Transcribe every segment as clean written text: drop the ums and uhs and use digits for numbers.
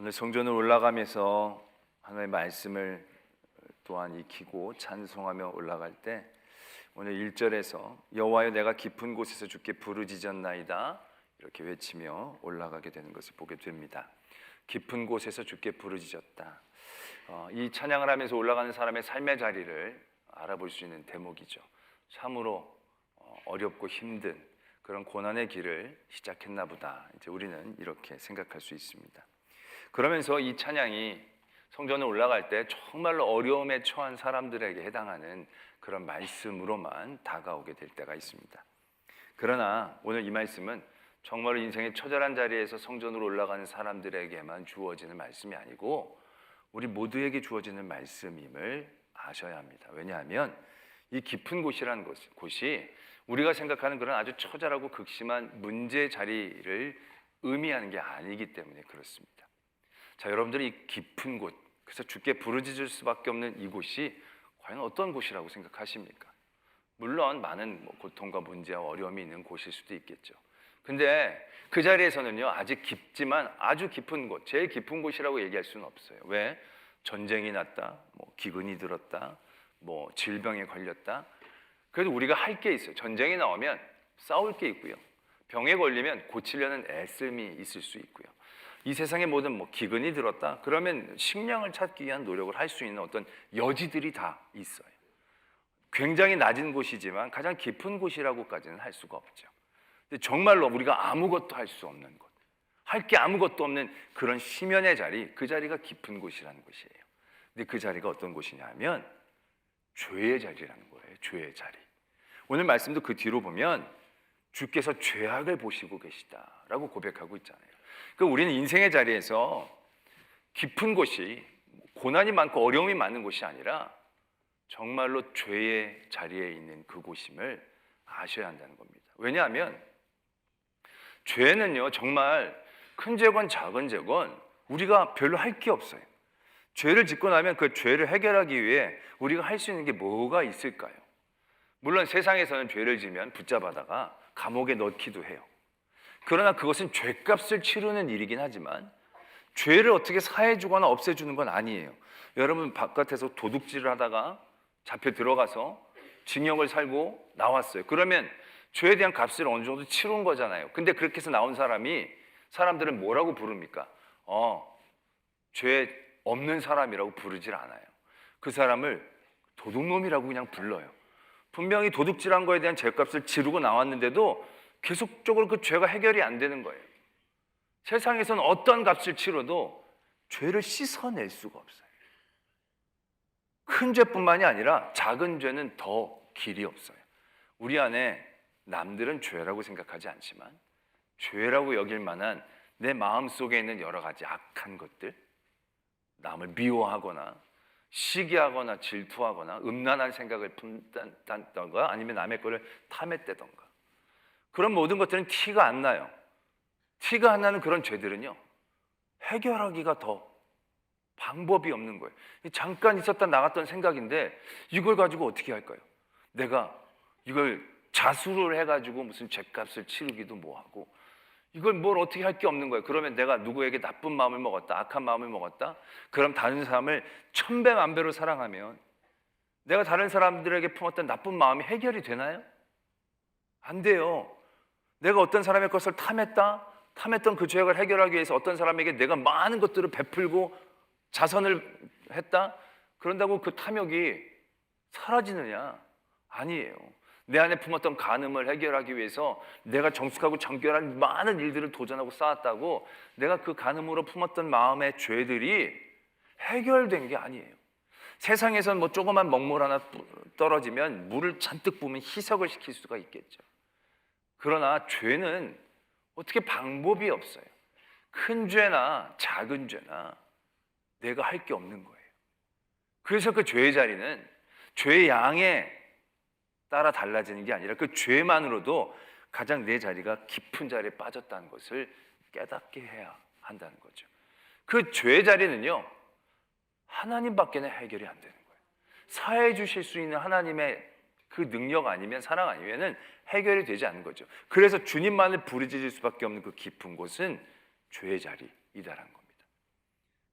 오늘 성전을 올라가면서 하나님의 말씀을 또한 익히고 찬송하며 올라갈 때 오늘 1절에서 여호와여 내가 깊은 곳에서 주께 부르짖었나이다 이렇게 외치며 올라가게 되는 것을 보게 됩니다. 깊은 곳에서 주께 부르짖었다. 이 찬양을 하면서 올라가는 사람의 삶의 자리를 알아볼 수 있는 대목이죠. 참으로 어렵고 힘든 그런 고난의 길을 시작했나 보다. 이제 우리는 이렇게 생각할 수 있습니다. 그러면서 이 찬양이 성전에 올라갈 때 정말로 어려움에 처한 사람들에게 해당하는 그런 말씀으로만 다가오게 될 때가 있습니다. 그러나 오늘 이 말씀은 정말로 인생의 처절한 자리에서 성전으로 올라가는 사람들에게만 주어지는 말씀이 아니고 우리 모두에게 주어지는 말씀임을 아셔야 합니다. 왜냐하면 이 깊은 곳이라는 곳이 우리가 생각하는 그런 아주 처절하고 극심한 문제 자리를 의미하는 게 아니기 때문에 그렇습니다. 자, 여러분들이 이 깊은 곳, 그래서 주께 부르짖을 수밖에 없는 이곳이 과연 어떤 곳이라고 생각하십니까? 물론 많은 고통과 문제와 어려움이 있는 곳일 수도 있겠죠. 근데 그 자리에서는요, 아직 깊지만 아주 깊은 곳, 제일 깊은 곳이라고 얘기할 수는 없어요. 왜? 전쟁이 났다, 기근이 들었다, 질병에 걸렸다. 그래도 우리가 할 게 있어요. 전쟁이 나오면 싸울 게 있고요. 병에 걸리면 고치려는 애씀이 있을 수 있고요. 이 세상의 모든 기근이 들었다 그러면 식량을 찾기 위한 노력을 할 수 있는 어떤 여지들이 다 있어요. 굉장히 낮은 곳이지만 가장 깊은 곳이라고까지는 할 수가 없죠. 근데 정말로 우리가 아무것도 할 수 없는 곳, 할 게 아무것도 없는 그런 심연의 자리, 그 자리가 깊은 곳이라는 것이에요. 근데 그 자리가 어떤 곳이냐 하면 죄의 자리라는 거예요. 죄의 자리. 오늘 말씀도 그 뒤로 보면 주께서 죄악을 보시고 계시다라고 고백하고 있잖아요. 그러니까 우리는 인생의 자리에서 깊은 곳이 고난이 많고 어려움이 많은 곳이 아니라 정말로 죄의 자리에 있는 그곳임을 아셔야 한다는 겁니다. 왜냐하면 죄는요, 정말 큰 죄건 작은 죄건 우리가 별로 할 게 없어요. 죄를 짓고 나면 그 죄를 해결하기 위해 우리가 할 수 있는 게 뭐가 있을까요? 물론 세상에서는 죄를 지면 붙잡아다가 감옥에 넣기도 해요. 그러나 그것은 죄값을 치르는 일이긴 하지만 죄를 어떻게 사해주거나 없애주는 건 아니에요. 여러분 바깥에서 도둑질을 하다가 잡혀 들어가서 징역을 살고 나왔어요. 그러면 죄에 대한 값을 어느 정도 치른 거잖아요. 근데 그렇게 해서 나온 사람들은 뭐라고 부릅니까? 죄 없는 사람이라고 부르질 않아요. 그 사람을 도둑놈이라고 그냥 불러요. 분명히 도둑질한 거에 대한 죄값을 치르고 나왔는데도 계속적으로 그 죄가 해결이 안 되는 거예요. 세상에서는 어떤 값을 치러도 죄를 씻어낼 수가 없어요. 큰 죄뿐만이 아니라 작은 죄는 더 길이 없어요. 우리 안에 남들은 죄라고 생각하지 않지만 죄라고 여길 만한 내 마음속에 있는 여러 가지 악한 것들, 남을 미워하거나 시기하거나 질투하거나 음란한 생각을 품다던가 아니면 남의 거를 탐했다던가 그런 모든 것들은 티가 안 나요. 티가 안 나는 그런 죄들은요, 해결하기가 더 방법이 없는 거예요. 잠깐 있었다 나갔던 생각인데 이걸 가지고 어떻게 할까요? 내가 이걸 자수를 해가지고 무슨 죄값을 치르기도 뭐하고 이걸 뭘 어떻게 할 게 없는 거예요. 그러면 내가 누구에게 나쁜 마음을 먹었다, 악한 마음을 먹었다, 그럼 다른 사람을 천배 만배로 사랑하면 내가 다른 사람들에게 품었던 나쁜 마음이 해결이 되나요? 안 돼요. 내가 어떤 사람의 것을 탐했던 그 죄악을 해결하기 위해서 어떤 사람에게 내가 많은 것들을 베풀고 자선을 했다? 그런다고 그 탐욕이 사라지느냐? 아니에요. 내 안에 품었던 간음을 해결하기 위해서 내가 정숙하고 정결한 많은 일들을 도전하고 쌓았다고 내가 그 간음으로 품었던 마음의 죄들이 해결된 게 아니에요. 세상에선 조그만 먹물 하나 떨어지면 물을 잔뜩 부으면 희석을 시킬 수가 있겠죠. 그러나 죄는 어떻게 방법이 없어요. 큰 죄나 작은 죄나 내가 할 게 없는 거예요. 그래서 그 죄의 자리는 죄의 양에 따라 달라지는 게 아니라 그 죄만으로도 가장 내 자리가 깊은 자리에 빠졌다는 것을 깨닫게 해야 한다는 거죠. 그 죄의 자리는요, 하나님밖에는 해결이 안 되는 거예요. 사해 주실 수 있는 하나님의 그 능력 아니면 사랑 아니면은 해결이 되지 않는 거죠. 그래서 주님만을 부르짖을 수밖에 없는 그 깊은 곳은 죄의 자리이다라는 겁니다.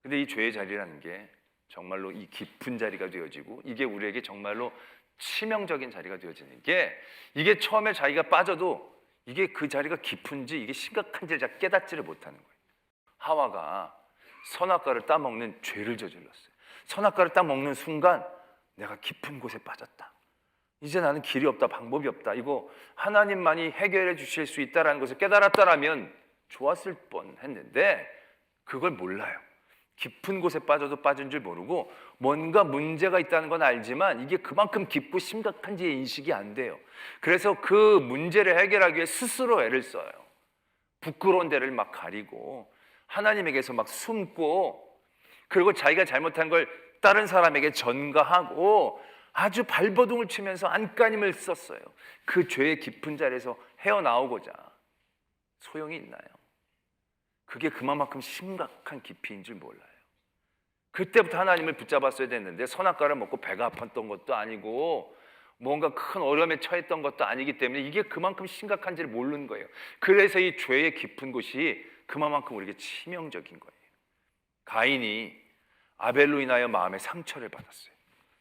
근데 이 죄의 자리라는 게 정말로 이 깊은 자리가 되어지고 이게 우리에게 정말로 치명적인 자리가 되어지는 게 이게 처음에 자기가 빠져도 이게 그 자리가 깊은지 이게 심각한지 잘 깨닫지를 못하는 거예요. 하와가 선악과를 따먹는 죄를 저질렀어요. 선악과를 따먹는 순간 내가 깊은 곳에 빠졌다. 이제 나는 길이 없다, 방법이 없다. 이거 하나님만이 해결해 주실 수 있다는 것을 깨달았다라면 좋았을 뻔했는데 그걸 몰라요. 깊은 곳에 빠져도 빠진 줄 모르고 뭔가 문제가 있다는 건 알지만 이게 그만큼 깊고 심각한지 인식이 안 돼요. 그래서 그 문제를 해결하기 위해 스스로 애를 써요. 부끄러운 데를 막 가리고 하나님에게서 막 숨고 그리고 자기가 잘못한 걸 다른 사람에게 전가하고 아주 발버둥을 치면서 안간힘을 썼어요. 그 죄의 깊은 자리에서 헤어나오고자. 소용이 있나요? 그게 그만큼 심각한 깊이인 줄 몰라요. 그때부터 하나님을 붙잡았어야 됐는데 선악과를 먹고 배가 아팠던 것도 아니고 뭔가 큰 어려움에 처했던 것도 아니기 때문에 이게 그만큼 심각한지를 모르는 거예요. 그래서 이 죄의 깊은 곳이 그만큼 우리에게 치명적인 거예요. 가인이 아벨로 인하여 마음에 상처를 받았어요.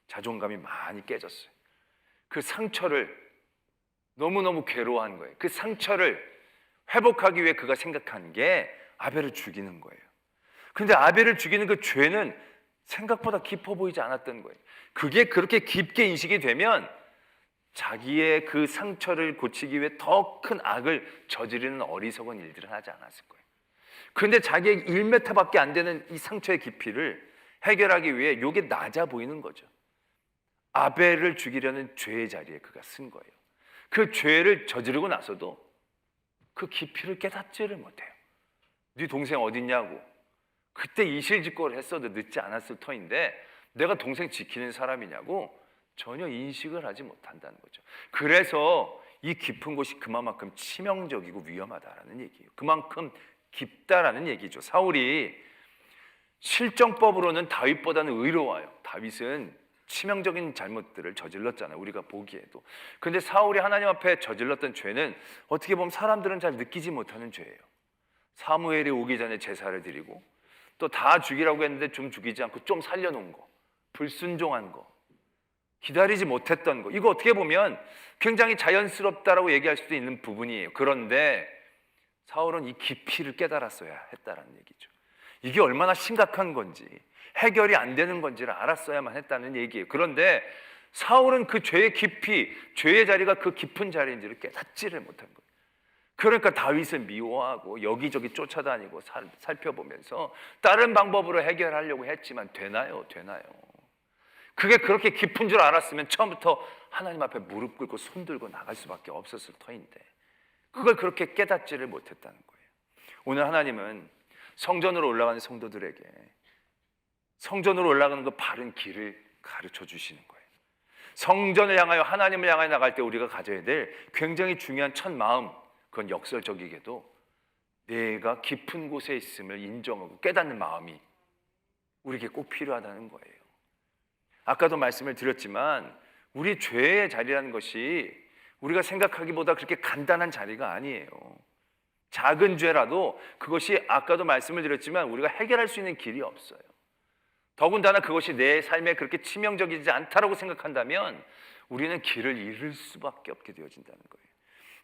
자존감이 많이 깨졌어요. 그 상처를 너무너무 괴로워한 거예요. 그 상처를 회복하기 위해 그가 생각한 게 아벨을 죽이는 거예요. 근데 아벨을 죽이는 그 죄는 생각보다 깊어 보이지 않았던 거예요. 그게 그렇게 깊게 인식이 되면 자기의 그 상처를 고치기 위해 더 큰 악을 저지르는 어리석은 일들을 하지 않았을 거예요. 그런데 자기의 1m밖에 안 되는 이 상처의 깊이를 해결하기 위해 이게 낮아 보이는 거죠. 아벨을 죽이려는 죄의 자리에 그가 쓴 거예요. 그 죄를 저지르고 나서도 그 깊이를 깨닫지를 못해요. 네 동생 어딨냐고. 그때 이실직고를 했어도 늦지 않았을 터인데 내가 동생 지키는 사람이냐고 전혀 인식을 하지 못한다는 거죠. 그래서 이 깊은 곳이 그만큼 치명적이고 위험하다라는 얘기예요. 그만큼 깊다라는 얘기죠. 사울이 실정법으로는 다윗보다는 의로워요. 다윗은 치명적인 잘못들을 저질렀잖아요. 우리가 보기에도. 근데 사울이 하나님 앞에 저질렀던 죄는 어떻게 보면 사람들은 잘 느끼지 못하는 죄예요. 사무엘이 오기 전에 제사를 드리고 또 다 죽이라고 했는데 좀 죽이지 않고 좀 살려놓은 거, 불순종한 거, 기다리지 못했던 거, 이거 어떻게 보면 굉장히 자연스럽다라고 얘기할 수도 있는 부분이에요. 그런데 사울은 이 깊이를 깨달았어야 했다는 얘기죠. 이게 얼마나 심각한 건지 해결이 안 되는 건지를 알았어야만 했다는 얘기예요. 그런데 사울은 그 죄의 깊이, 죄의 자리가 그 깊은 자리인지를 깨닫지를 못한 거예요. 그러니까 다윗을 미워하고 여기저기 쫓아다니고 살펴보면서 다른 방법으로 해결하려고 했지만 되나요? 그게 그렇게 깊은 줄 알았으면 처음부터 하나님 앞에 무릎 꿇고 손 들고 나갈 수밖에 없었을 터인데 그걸 그렇게 깨닫지를 못했다는 거예요. 오늘 하나님은 성전으로 올라가는 성도들에게 성전으로 올라가는 그 바른 길을 가르쳐 주시는 거예요. 성전을 향하여 하나님을 향하여 나갈 때 우리가 가져야 될 굉장히 중요한 첫 마음, 그건 역설적이게도 내가 깊은 곳에 있음을 인정하고 깨닫는 마음이 우리에게 꼭 필요하다는 거예요. 아까도 말씀을 드렸지만 우리 죄의 자리라는 것이 우리가 생각하기보다 그렇게 간단한 자리가 아니에요. 작은 죄라도 그것이 아까도 말씀을 드렸지만 우리가 해결할 수 있는 길이 없어요. 더군다나 그것이 내 삶에 그렇게 치명적이지 않다라고 생각한다면 우리는 길을 잃을 수밖에 없게 되어진다는 거예요.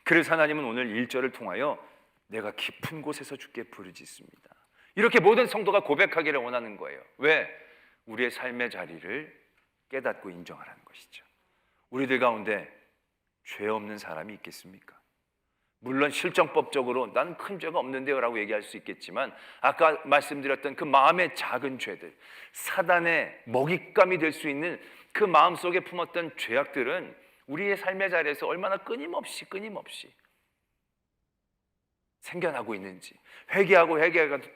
그래서 하나님은 오늘 1절을 통하여 내가 깊은 곳에서 주께 부르짖습니다. 이렇게 모든 성도가 고백하기를 원하는 거예요. 왜? 우리의 삶의 자리를 깨닫고 인정하라는 것이죠. 우리들 가운데 죄 없는 사람이 있겠습니까? 물론 실정법적으로 난 큰 죄가 없는데요 라고 얘기할 수 있겠지만 아까 말씀드렸던 그 마음의 작은 죄들, 사단의 먹잇감이 될 수 있는 그 마음속에 품었던 죄악들은 우리의 삶의 자리에서 얼마나 끊임없이 생겨나고 있는지 회개하고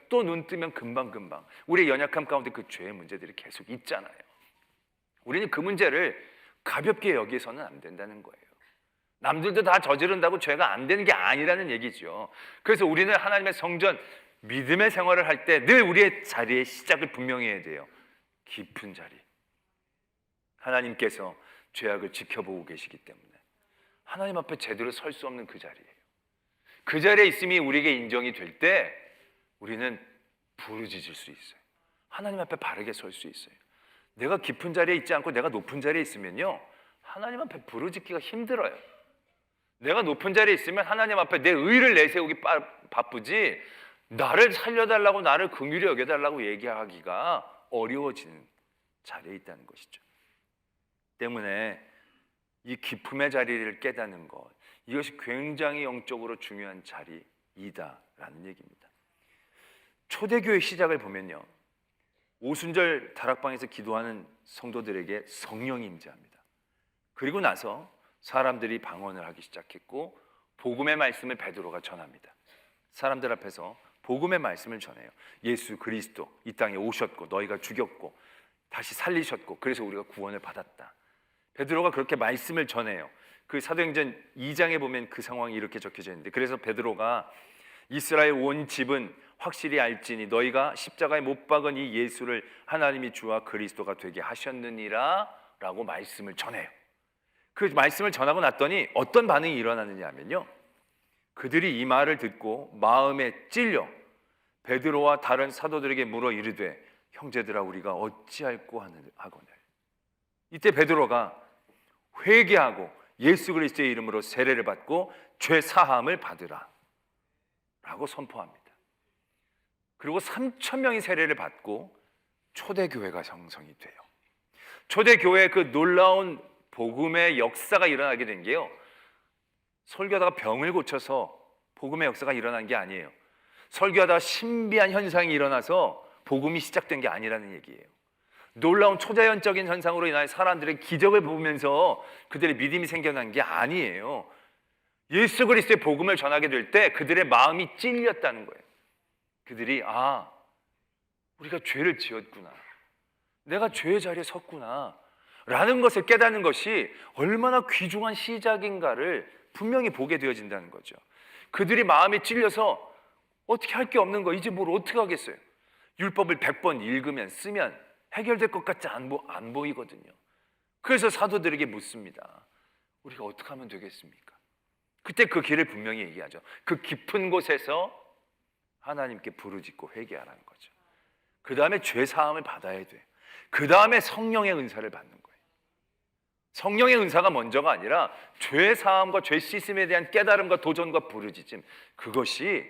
또 눈 뜨면 금방 우리의 연약함 가운데 그 죄의 문제들이 계속 있잖아요. 우리는 그 문제를 가볍게 여기서는 안 된다는 거예요. 남들도 다 저지른다고 죄가 안 되는 게 아니라는 얘기죠. 그래서 우리는 하나님의 성전, 믿음의 생활을 할 때 늘 우리의 자리의 시작을 분명히 해야 돼요. 깊은 자리. 하나님께서 죄악을 지켜보고 계시기 때문에 하나님 앞에 제대로 설 수 없는 그 자리예요. 그 자리에 있음이 우리에게 인정이 될 때 우리는 부르짖을 수 있어요. 하나님 앞에 바르게 설 수 있어요. 내가 깊은 자리에 있지 않고 내가 높은 자리에 있으면요, 하나님 앞에 부르짖기가 힘들어요. 내가 높은 자리에 있으면 하나님 앞에 내 의를 내세우기 바쁘지, 나를 살려달라고, 나를 긍휼히 여겨달라고 얘기하기가 어려워지는 자리에 있다는 것이죠. 때문에 이 기쁨의 자리를 깨닫는 것, 이것이 굉장히 영적으로 중요한 자리이다라는 얘기입니다. 초대교회 시작을 보면요, 오순절 다락방에서 기도하는 성도들에게 성령이 임재합니다. 그리고 나서 사람들이 방언을 하기 시작했고 복음의 말씀을 베드로가 전합니다. 사람들 앞에서 복음의 말씀을 전해요. 예수 그리스도 이 땅에 오셨고 너희가 죽였고 다시 살리셨고 그래서 우리가 구원을 받았다. 베드로가 그렇게 말씀을 전해요. 그 사도행전 2장에 보면 그 상황이 이렇게 적혀져 있는데, 그래서 베드로가 이스라엘 온 집은 확실히 알지니 너희가 십자가에 못 박은 이 예수를 하나님이 주와 그리스도가 되게 하셨느니라 라고 말씀을 전해요. 그 말씀을 전하고 났더니 어떤 반응이 일어나느냐 하면요, 그들이 이 말을 듣고 마음에 찔려 베드로와 다른 사도들에게 물어 이르되 형제들아 우리가 어찌할꼬 하거늘. 이때 베드로가 회개하고 예수 그리스도의 이름으로 세례를 받고 죄 사함을 받으라 라고 선포합니다. 그리고 3,000명이 세례를 받고 초대교회가 형성이 돼요. 초대교회의 그 놀라운 복음의 역사가 일어나게 된 게요, 설교하다가 병을 고쳐서 복음의 역사가 일어난 게 아니에요. 설교하다가 신비한 현상이 일어나서 복음이 시작된 게 아니라는 얘기예요. 놀라운 초자연적인 현상으로 인하여 사람들의 기적을 보면서 그들의 믿음이 생겨난 게 아니에요. 예수 그리스도의 복음을 전하게 될 때 그들의 마음이 찔렸다는 거예요. 그들이 우리가 죄를 지었구나, 내가 죄의 자리에 섰구나 라는 것을 깨닫는 것이 얼마나 귀중한 시작인가를 분명히 보게 되어진다는 거죠. 그들이 마음이 찔려서 어떻게 할 게 없는 거, 이제 뭘 어떻게 하겠어요. 율법을 100번 읽으면 쓰면 해결될 것 같지 안 보이거든요. 그래서 사도들에게 묻습니다. 우리가 어떻게 하면 되겠습니까? 그때 그 길을 분명히 얘기하죠. 그 깊은 곳에서 하나님께 부르짖고 회개하라는 거죠. 그 다음에 죄 사함을 받아야 돼. 그 다음에 성령의 은사를 받는 거예요. 성령의 은사가 먼저가 아니라 죄 사함과 죄 씻음에 대한 깨달음과 도전과 부르짖음, 그것이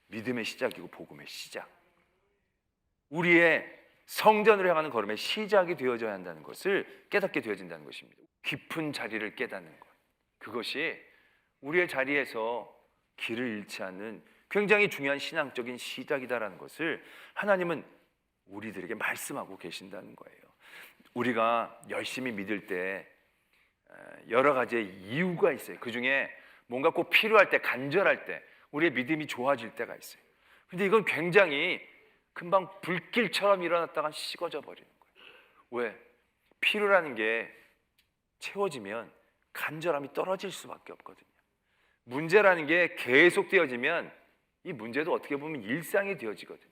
믿음의 시작이고 복음의 시작, 우리의 성전으로 향하는 걸음의 시작이 되어져야 한다는 것을 깨닫게 되어진다는 것입니다. 깊은 자리를 깨닫는 것, 그것이 우리의 자리에서 길을 잃지 않는 굉장히 중요한 신앙적인 시작이다라는 것을 하나님은 우리들에게 말씀하고 계신다는 거예요. 우리가 열심히 믿을 때 여러 가지의 이유가 있어요. 그 중에 뭔가 꼭 필요할 때, 간절할 때 우리의 믿음이 좋아질 때가 있어요. 근데 이건 굉장히 금방 불길처럼 일어났다가 식어져 버리는 거예요. 왜? 필요라는 게 채워지면 간절함이 떨어질 수밖에 없거든요. 문제라는 게 계속되어지면 이 문제도 어떻게 보면 일상이 되어지거든요.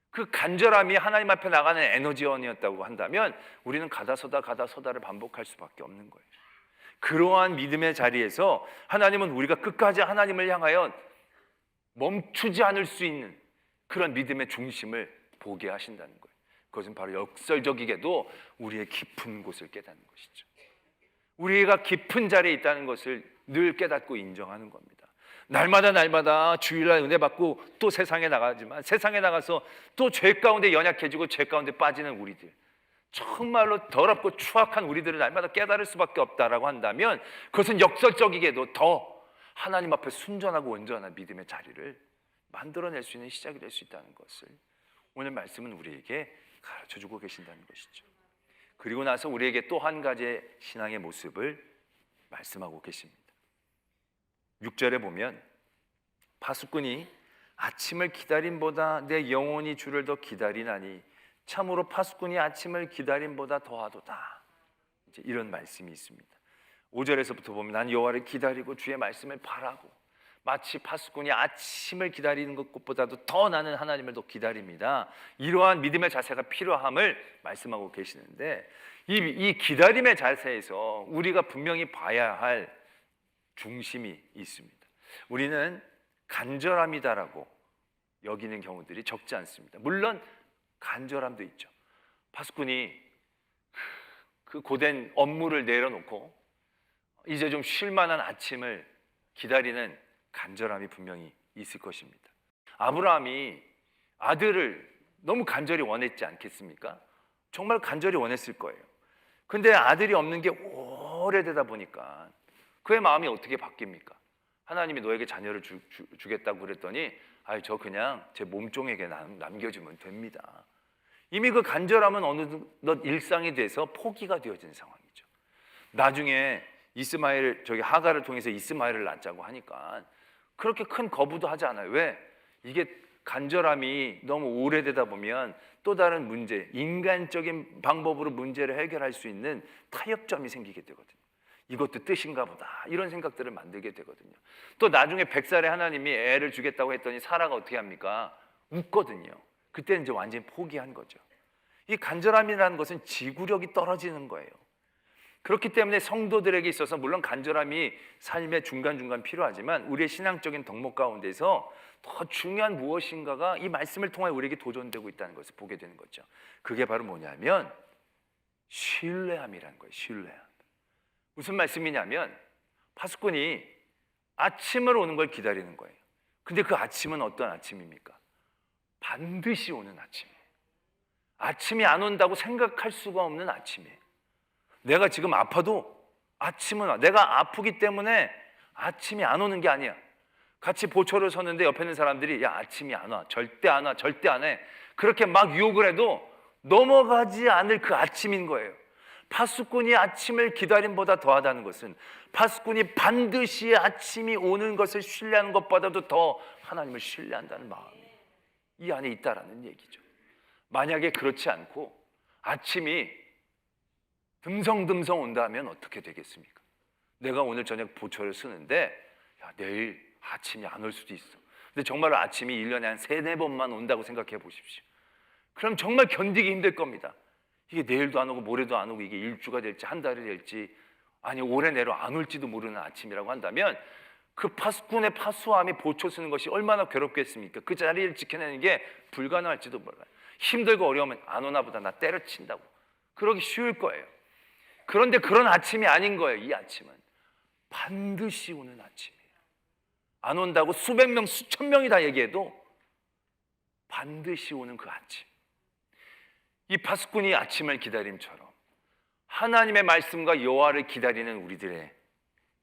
그 간절함이 하나님 앞에 나가는 에너지원이었다고 한다면 우리는 가다서다를 반복할 수밖에 없는 거예요. 그러한 믿음의 자리에서 하나님은 우리가 끝까지 하나님을 향하여 멈추지 않을 수 있는 그런 믿음의 중심을 보게 하신다는 거예요. 그것은 바로 역설적이게도 우리의 깊은 곳을 깨닫는 것이죠. 우리가 깊은 자리에 있다는 것을 늘 깨닫고 인정하는 겁니다. 날마다 주일날 은혜 받고 또 세상에 나가지만 세상에 나가서 또 죄 가운데 연약해지고 죄 가운데 빠지는 우리들, 정말로 더럽고 추악한 우리들을 날마다 깨달을 수밖에 없다라고 한다면 그것은 역설적이게도 더 하나님 앞에 순전하고 온전한 믿음의 자리를 만들어낼 수 있는 시작이 될 수 있다는 것을 오늘 말씀은 우리에게 가르쳐주고 계신다는 것이죠. 그리고 나서 우리에게 또 한 가지의 신앙의 모습을 말씀하고 계십니다. 6절에 보면 파수꾼이 아침을 기다림보다 내 영혼이 주를 더 기다리나니 참으로 파수꾼이 아침을 기다림보다 더하도다, 이제 이런 말씀이 있습니다. 5절에서부터 보면 난 여호와를 기다리고 주의 말씀을 바라고 마치 파수꾼이 아침을 기다리는 것보다도 더 나는 하나님을 더 기다립니다. 이러한 믿음의 자세가 필요함을 말씀하고 계시는데 이 기다림의 자세에서 우리가 분명히 봐야 할 중심이 있습니다. 우리는 간절함이다라고 여기는 경우들이 적지 않습니다. 물론 간절함도 있죠. 파수꾼이 그 고된 업무를 내려놓고 이제 좀 쉴 만한 아침을 기다리는 간절함이 분명히 있을 것입니다. 아브라함이 아들을 너무 간절히 원했지 않겠습니까? 정말 간절히 원했을 거예요. 근데 아들이 없는 게 오래되다 보니까 그의 마음이 어떻게 바뀝니까? 하나님이 너에게 자녀를 주겠다고 그랬더니 저 그냥 제 몸종에게 남겨주면 됩니다. 이미 그 간절함은 어느덧 일상이 돼서 포기가 되어진 상황이죠. 나중에 하가를 통해서 이스마엘을 낳자고 하니까 그렇게 큰 거부도 하지 않아요. 왜? 이게 간절함이 너무 오래되다 보면 또 다른 문제, 인간적인 방법으로 문제를 해결할 수 있는 타협점이 생기게 되거든요. 이것도 뜻인가 보다 이런 생각들을 만들게 되거든요. 또 나중에 100살에 하나님이 애를 주겠다고 했더니 사라가 어떻게 합니까? 웃거든요. 그때는 이제 완전히 포기한 거죠. 이 간절함이라는 것은 지구력이 떨어지는 거예요. 그렇기 때문에 성도들에게 있어서 물론 간절함이 삶의 중간중간 필요하지만 우리의 신앙적인 덕목 가운데서 더 중요한 무엇인가가 이 말씀을 통해 우리에게 도전되고 있다는 것을 보게 되는 거죠. 그게 바로 뭐냐면 신뢰함이라는 거예요. 신뢰함. 무슨 말씀이냐면 파수꾼이 아침을 오는 걸 기다리는 거예요. 근데 그 아침은 어떤 아침입니까? 반드시 오는 아침이에요. 아침이 안 온다고 생각할 수가 없는 아침이에요. 내가 지금 아파도 아침은 와. 내가 아프기 때문에 아침이 안 오는 게 아니야. 같이 보초를 섰는데 옆에 있는 사람들이 아침이 안 와. 절대 안 와. 절대 안 해. 그렇게 막 유혹을 해도 넘어가지 않을 그 아침인 거예요. 파수꾼이 아침을 기다림보다 더하다는 것은 파수꾼이 반드시 아침이 오는 것을 신뢰하는 것보다도 더 하나님을 신뢰한다는 마음이 이 안에 있다라는 얘기죠. 만약에 그렇지 않고 아침이 듬성듬성 온다면 어떻게 되겠습니까? 내가 오늘 저녁 보초를 쓰는데 내일 아침이 안 올 수도 있어. 근데 정말로 아침이 1년에 한 3-4번만 온다고 생각해 보십시오. 그럼 정말 견디기 힘들 겁니다. 이게 내일도 안 오고 모레도 안 오고 이게 일주가 될지 한 달이 될지 아니 올해 내로 안 올지도 모르는 아침이라고 한다면 그 파수꾼의 파수함이 보초 쓰는 것이 얼마나 괴롭겠습니까? 그 자리를 지켜내는 게 불가능할지도 몰라요. 힘들고 어려우면 안 오나 보다 나 때려친다고 그러기 쉬울 거예요. 그런데 그런 아침이 아닌 거예요. 이 아침은 반드시 오는 아침이에요. 안 온다고 수백 명, 수천 명이 다 얘기해도 반드시 오는 그 아침. 이 파수꾼이 아침을 기다림처럼 하나님의 말씀과 여호와를 기다리는 우리들의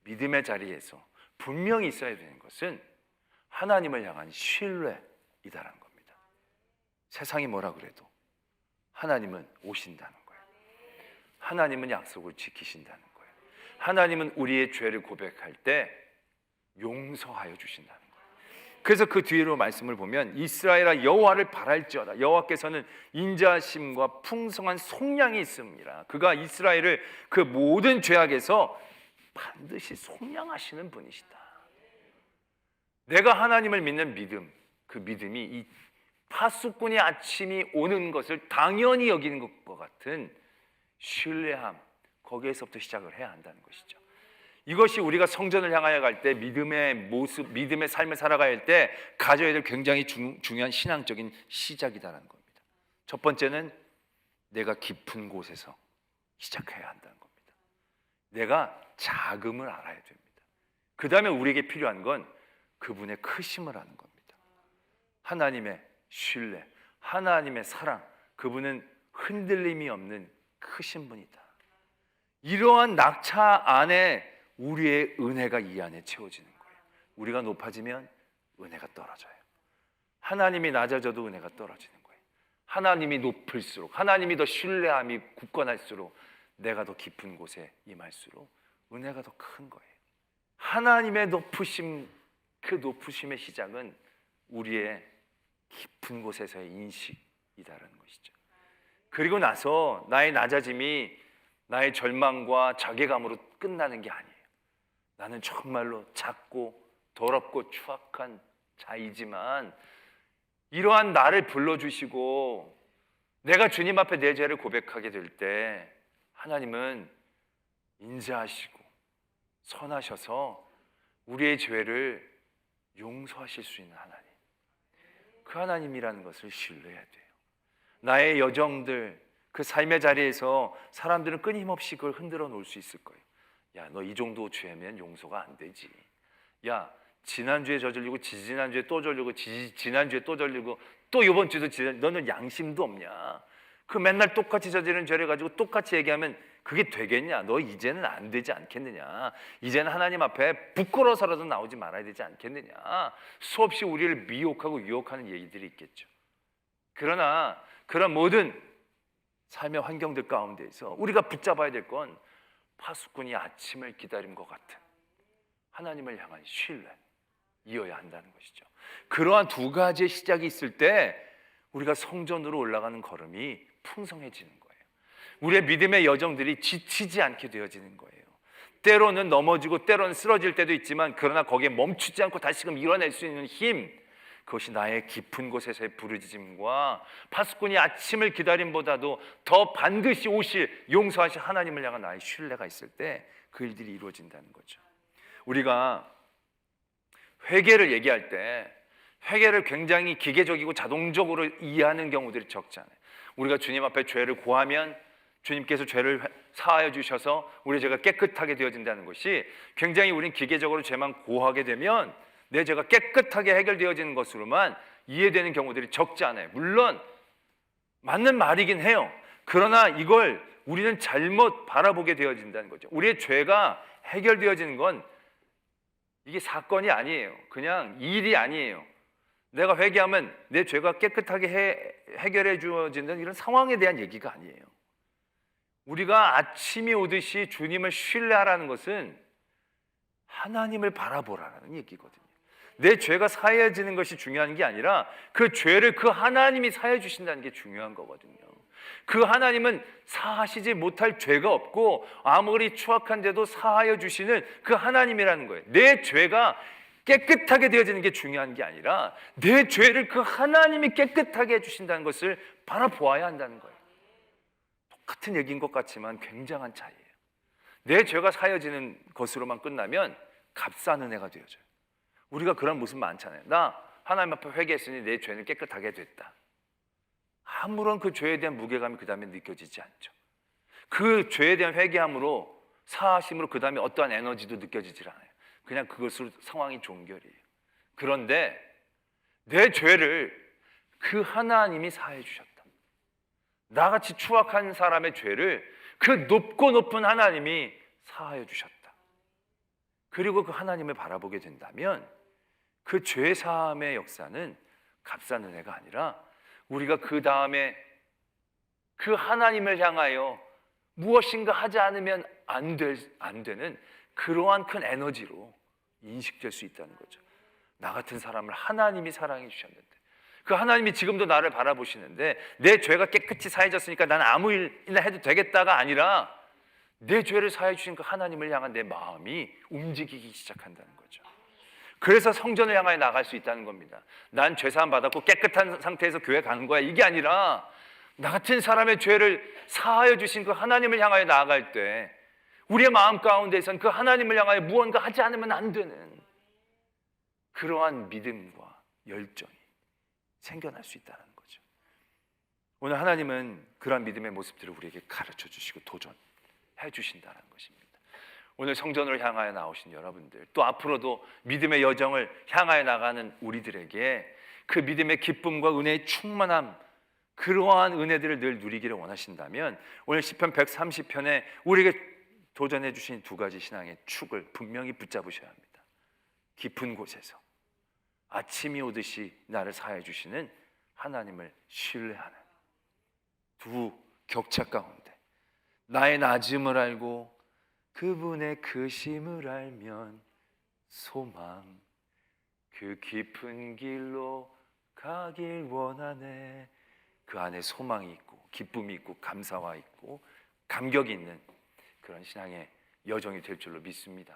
믿음의 자리에서 분명히 있어야 되는 것은 하나님을 향한 신뢰이다라는 겁니다. 세상이 뭐라 그래도 하나님은 오신다는 거예요. 하나님은 약속을 지키신다는 거예요. 하나님은 우리의 죄를 고백할 때 용서하여 주신다는 거예요. 그래서 그 뒤로 말씀을 보면 이스라엘아 여호와를 바랄지어다. 여호와께서는 인자하심과 풍성한 속량이 있습니다. 그가 이스라엘을 그 모든 죄악에서 반드시 속량하시는 분이시다. 내가 하나님을 믿는 믿음, 그 믿음이 이 파수꾼이 아침이 오는 것을 당연히 여기는 것과 같은 신뢰함, 거기에서부터 시작을 해야 한다는 것이죠. 이것이 우리가 성전을 향하여 갈 때 믿음의 모습, 믿음의 삶을 살아가야 할 때 가져야 될 굉장히 중요한 신앙적인 시작이다라는 겁니다. 첫 번째는 내가 깊은 곳에서 시작해야 한다는 겁니다. 내가 자금을 알아야 됩니다. 그 다음에 우리에게 필요한 건 그분의 크심을 아는 겁니다. 하나님의 신뢰, 하나님의 사랑, 그분은 흔들림이 없는 크신 분이다. 이러한 낙차 안에 우리의 은혜가 이 안에 채워지는 거예요. 우리가 높아지면 은혜가 떨어져요. 하나님이 낮아져도 은혜가 떨어지는 거예요. 하나님이 높을수록, 하나님이 더 신뢰함이 굳건할수록 내가 더 깊은 곳에 임할수록 은혜가 더 큰 거예요. 하나님의 높으심, 그 높으심의 시작은 우리의 깊은 곳에서의 인식이다라는 것이죠. 그리고 나서 나의 낮아짐이 나의 절망과 자괴감으로 끝나는 게 아니에요. 나는 정말로 작고 더럽고 추악한 자이지만 이러한 나를 불러주시고 내가 주님 앞에 내 죄를 고백하게 될 때 하나님은 인자하시고 선하셔서 우리의 죄를 용서하실 수 있는 하나님, 그 하나님이라는 것을 신뢰해야 돼요. 나의 여정들, 그 삶의 자리에서 사람들은 끊임없이 그걸 흔들어 놓을 수 있을 거예요. 야, 너 이 정도 죄면 용서가 안 되지. 야, 지난주에 저질리고 지지난주에 또 저질리고 지난주에 또 저질리고 또 이번 주도 너는 양심도 없냐. 그 맨날 똑같이 저지른 죄를 가지고 똑같이 얘기하면 그게 되겠냐. 너 이제는 안 되지 않겠느냐. 이제는 하나님 앞에 부끄러워서라도 나오지 말아야 되지 않겠느냐. 수없이 우리를 미혹하고 유혹하는 얘기들이 있겠죠. 그러나 그런 모든 삶의 환경들 가운데서 우리가 붙잡아야 될 건 파수꾼이 아침을 기다림과 같은 하나님을 향한 신뢰이어야 한다는 것이죠. 그러한 두 가지의 시작이 있을 때 우리가 성전으로 올라가는 걸음이 풍성해지는 거예요. 우리의 믿음의 여정들이 지치지 않게 되어지는 거예요. 때로는 넘어지고 때로는 쓰러질 때도 있지만 그러나 거기에 멈추지 않고 다시금 일어날 수 있는 힘, 그것이 나의 깊은 곳에서의 부르짖음과 파수꾼이 아침을 기다림보다도 더 반드시 오실 용서하실 하나님을 향한 나의 신뢰가 있을 때 그 일들이 이루어진다는 거죠. 우리가 회개를 얘기할 때 회개를 굉장히 기계적이고 자동적으로 이해하는 경우들이 적지 않아요. 우리가 주님 앞에 죄를 고하면 주님께서 죄를 사하여 주셔서 우리 죄가 깨끗하게 되어진다는 것이 굉장히 우린 기계적으로 죄만 고하게 되면 내 죄가 깨끗하게 해결되어지는 것으로만 이해되는 경우들이 적지 않아요. 물론 맞는 말이긴 해요. 그러나 이걸 우리는 잘못 바라보게 되어진다는 거죠. 우리의 죄가 해결되어지는 건 이게 사건이 아니에요. 그냥 일이 아니에요. 내가 회개하면 내 죄가 깨끗하게 해결해 주어지는 이런 상황에 대한 얘기가 아니에요. 우리가 아침이 오듯이 주님을 신뢰하라는 것은 하나님을 바라보라는 얘기거든요. 내 죄가 사해지는 것이 중요한 게 아니라 그 죄를 그 하나님이 사해 주신다는 게 중요한 거거든요. 그 하나님은 사하시지 못할 죄가 없고 아무리 추악한데도 사하여 주시는 그 하나님이라는 거예요. 내 죄가 깨끗하게 되어지는 게 중요한 게 아니라 내 죄를 그 하나님이 깨끗하게 해주신다는 것을 바라보아야 한다는 거예요. 똑같은 얘기인 것 같지만 굉장한 차이예요. 내 죄가 사여지는 것으로만 끝나면 값싼 은혜가 되어져요. 우리가 그런 모습 많잖아요. 나 하나님 앞에 회개했으니 내 죄는 깨끗하게 됐다. 아무런 그 죄에 대한 무게감이 그 다음에 느껴지지 않죠. 그 죄에 대한 회개함으로 사하심으로 그 다음에 어떠한 에너지도 느껴지질 않아요. 그냥 그것으로 상황이 종결이에요. 그런데 내 죄를 그 하나님이 사해 주셨다. 나같이 추악한 사람의 죄를 그 높고 높은 하나님이 사하여 주셨다. 그리고 그 하나님을 바라보게 된다면 그 죄 사함의 역사는 값싼 은혜가 아니라 우리가 그 다음에 그 하나님을 향하여 무엇인가 하지 않으면 안 되는 그러한 큰 에너지로 인식될 수 있다는 거죠. 나 같은 사람을 하나님이 사랑해 주셨는데 그 하나님이 지금도 나를 바라보시는데 내 죄가 깨끗이 사해졌으니까 나는 아무 일이나 해도 되겠다가 아니라 내 죄를 사해 주신 그 하나님을 향한 내 마음이 움직이기 시작한다는 거죠. 그래서 성전을 향하여 나갈 수 있다는 겁니다. 난 죄사함 받았고 깨끗한 상태에서 교회 가는 거야 이게 아니라 나 같은 사람의 죄를 사하여 주신 그 하나님을 향하여 나아갈 때 우리의 마음 가운데선 그 하나님을 향하여 무언가 하지 않으면 안 되는 그러한 믿음과 열정이 생겨날 수 있다는 거죠. 오늘 하나님은 그러한 믿음의 모습들을 우리에게 가르쳐 주시고 도전해 주신다는 것입니다. 오늘 성전을 향하여 나오신 여러분들, 또 앞으로도 믿음의 여정을 향하여 나가는 우리들에게 그 믿음의 기쁨과 은혜의 충만함, 그러한 은혜들을 늘 누리기를 원하신다면 오늘 시편 130편에 우리에게 도전해 주신 두 가지 신앙의 축을 분명히 붙잡으셔야 합니다. 깊은 곳에서 아침이 오듯이 나를 사해 주시는 하나님을 신뢰하는 두 격차 가운데 나의 낮음을 알고 그분의 크심을 알면 소망 그 깊은 길로 가길 원하네. 그 안에 소망이 있고 기쁨이 있고 감사와 있고 감격이 있는 그런 신앙의 여정이 될 줄로 믿습니다.